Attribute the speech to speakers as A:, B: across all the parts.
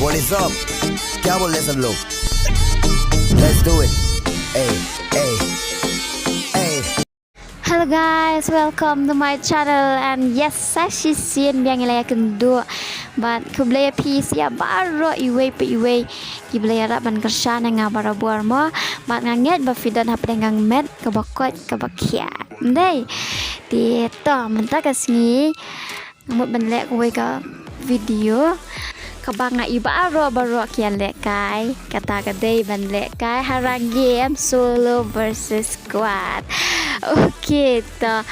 A: What is up? Cowboy, let's blow. Let's do it. Hey, hey, hey.
B: Hello guys, welcome to my channel. And yes, saya sien biang ilaya kendo. But kublaya piece ya baroh iwe pe iwe kublaya rak ban kersana nga baroh buar mo. But nganget ba fidan hap dengan met kebakot kebakia. Hynrei. Di to mentak kasni. Mut ban lek kuwe ka video. Kabanga iba baroh ialeh kai kata Katei ban lek kai harang game solo versus squad. Okay to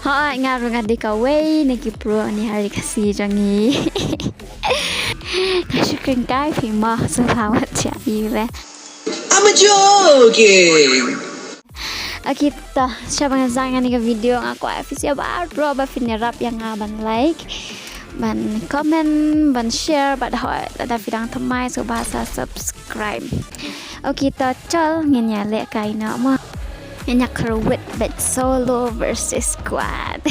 B: ngaruh ngadi kawai niki pro ni hari kasih jangi. Syukur kai pima selamat jadi.
C: I'm joking.
B: Okay to siapa ngazangan ni video aku official baru ba finirap yang ngaban like. Ban comment, ban share, ban hỏi ada vidang thamai so bahasa subscribe. Okay, to chol ngin ialeh kai na mo. Nyak kerwit bet solo versus squad.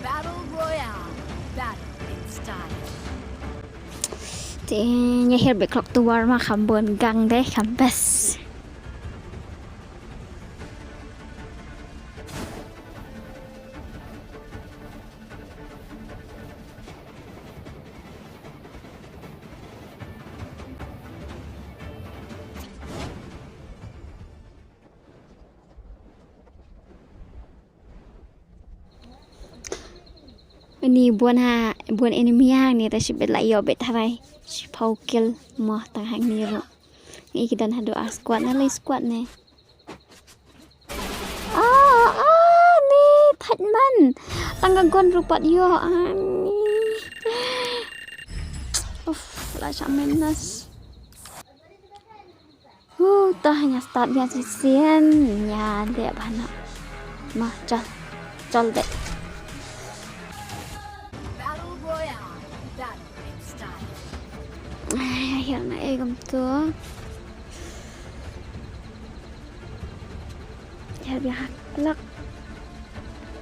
D: Battle Royale, battle in style.
B: Nya her be clock to war ma khambon gang deh kambas. Ini buan enemy hang ni ta sibet la yo bet Hnrei pau kill mo tang hang ni ro ni kita Haduh squad na lai squad ne ni that man tangga gon rupat yo ani la chamenas ta hanya start biar sisian nya de bana mah chal de Hynrei gam tu. Ya biar lak.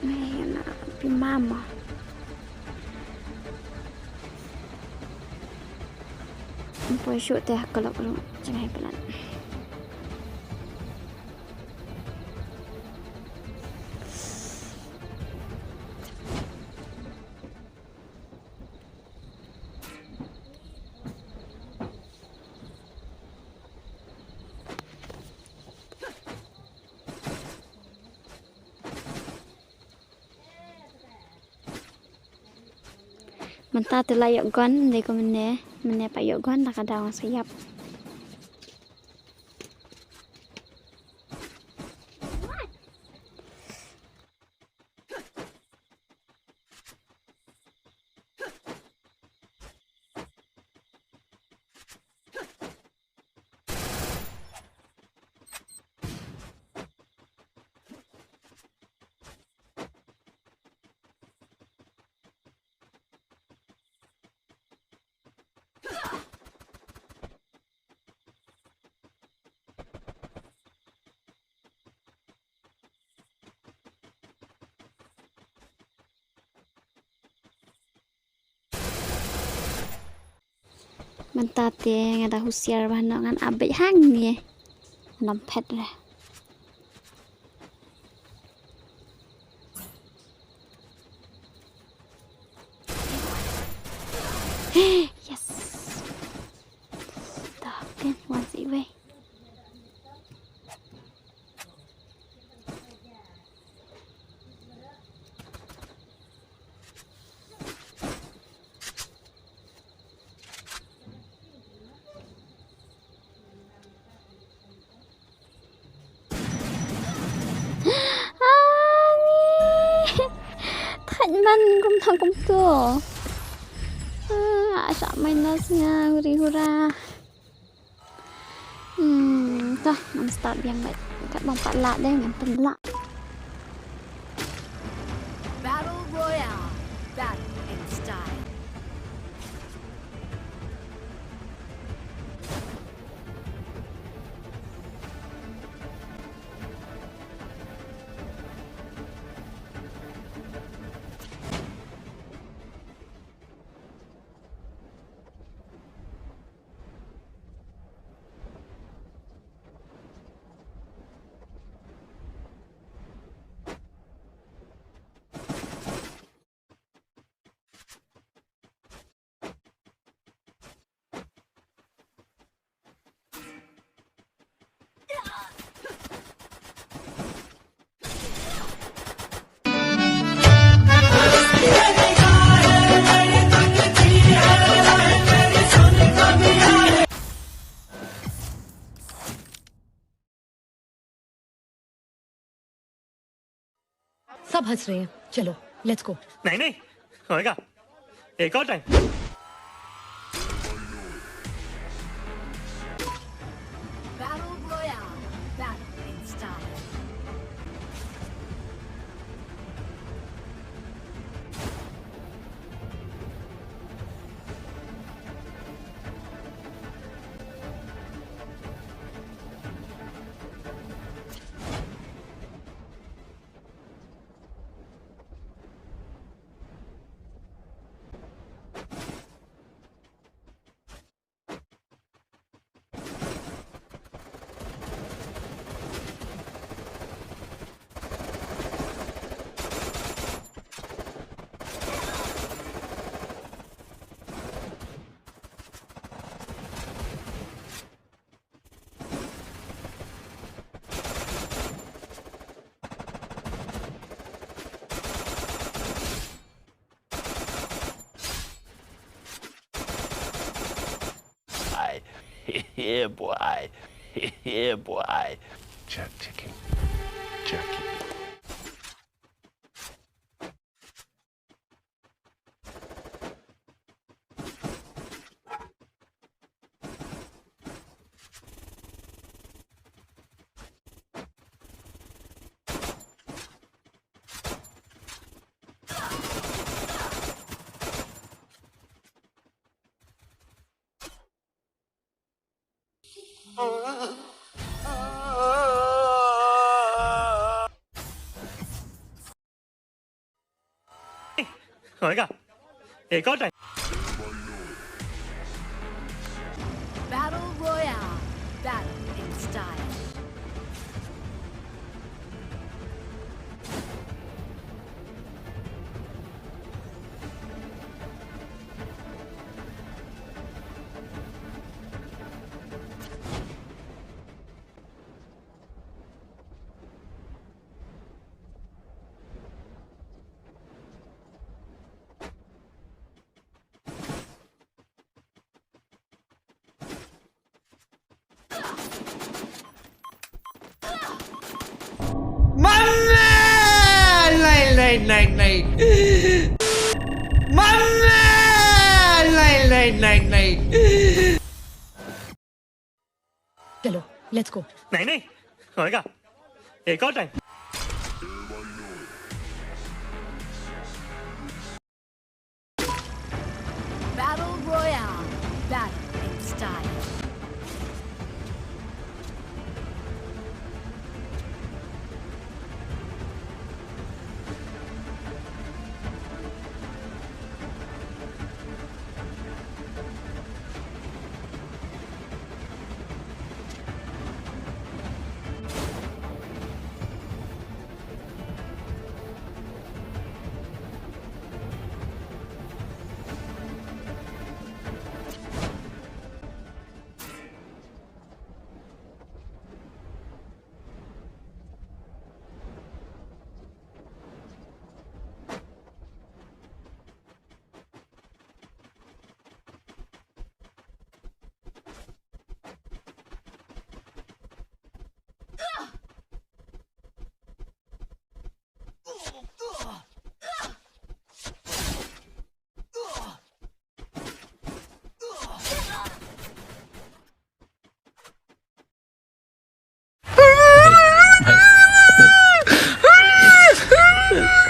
B: Na pi mama. Poi shoot teh kalau jangan pelan. Mentah tu layok gon deko mene payok gon tak ada orang siap. Mentah te ngada husiar bahanangan abek hang ni nampet lah. Yes. Dah kan once away. Man kum thang kum tu asa minusnya hura tah man start yang baik kat bang pat lak deh ngan penlak.
D: Battle Royale, battle in style.
E: सब हंस रहे हैं, चलो let's go.
F: नहीं नहीं होएगा, एक और time.
D: Battle Royale. Battle in style.
G: Yeah, boy. Yeah, boy. Check ticking. Checking.
F: होएगा, एक और time.
D: Battle Royale. Battle in style.
C: नहीं मम्मी नहीं
E: चलो लेट्स गो।
F: नहीं नहीं होएगा, एक और time.
D: Battle Royale. Battle in style.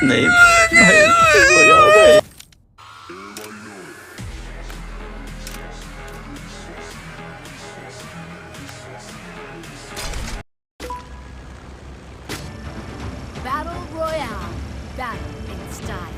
G: नहीं भाई, हो जाओ भाई।
D: Battle Royale. Battle in style.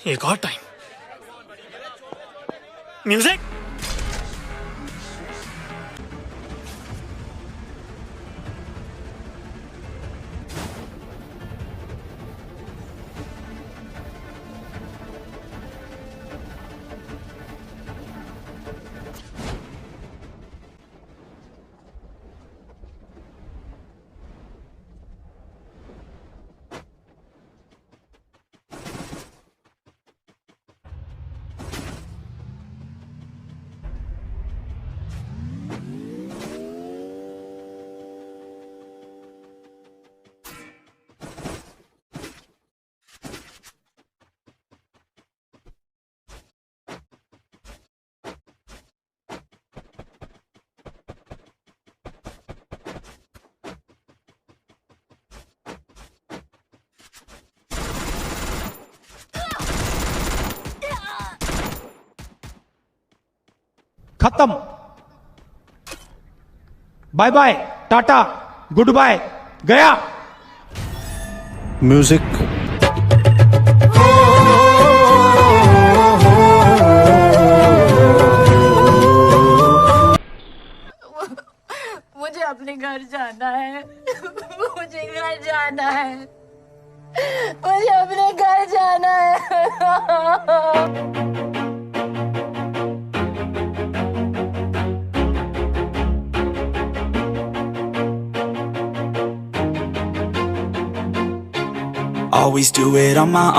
F: एक और टाइम म्यूजिक
H: खत्म bye bye tata good bye गया
G: म्यूजिक
D: मुझे अपने घर जाना है मुझे घर जाना है मुझे अपने घर जाना है
I: Always do it on my own.